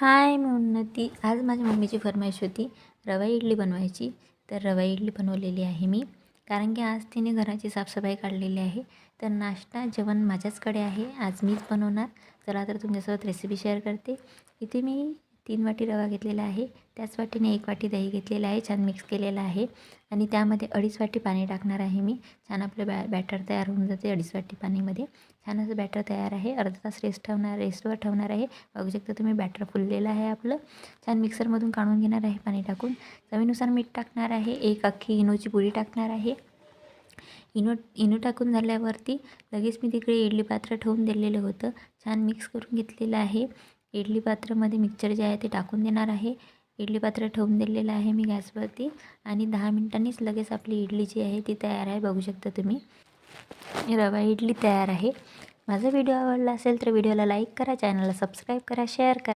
हाय मी उन्नती. आज माझ्या मम्मीची फरमाईश होती रवा इडली बनवायची. तर रवा इडली बनवलेली आहे मी, कारण की आज तिने घराची साफसफाई काढलेली आहे. तर नाश्ता जेवण माझ्याचकडे आहे, आज मीच बनवणार. चला तर तुमच्यासोबत रेसिपी शेअर करते. इथे मी 3 वाटी रवा घेतलेला आहे, त्याच वाटीने 1 वाटी दही घेतलेलं आहे, छान मिक्स केलेलं आहे. आणि त्यामध्ये 2.5 वाटी पाणी टाकणार आहे मी. छान आपलं बॅटर तयार होऊन जाते 2.5 वाटी पाणीमध्ये. छान असं बॅटर तयार आहे. अर्धा तास रेस्टवर ठेवणार आहे. बघू शकता तुम्ही बॅटर फुललेलं आहे आपलं. छान मिक्सरमधून काढून घेणार आहे पाणी टाकून. चवीनुसार मीठ टाकणार आहे. 1 अख्खी इनोची पुडी टाकणार आहे. इनो टाकून झाल्यावरती लगेच मी तिकडे इडली पात्र ठेवून दिलेलं होतं. छान मिक्स करून घेतलेलं आहे. इडली पात्रामध्ये मिक्सचर जे आहे ते टाकून देणार आहे. इडली पात्र ठेवून दिलेलं आहे मी गॅसवरती आणि 10 मिनिटांनीच लगेच आपली इडली जी आहे ती तयार आहे. बघू शकता तुम्ही रवा इडली तयार आहे. माझा व्हिडिओ आवडला असेल तर व्हिडिओला लाईक करा, चॅनलला सबस्क्राईब करा, शेअर करा.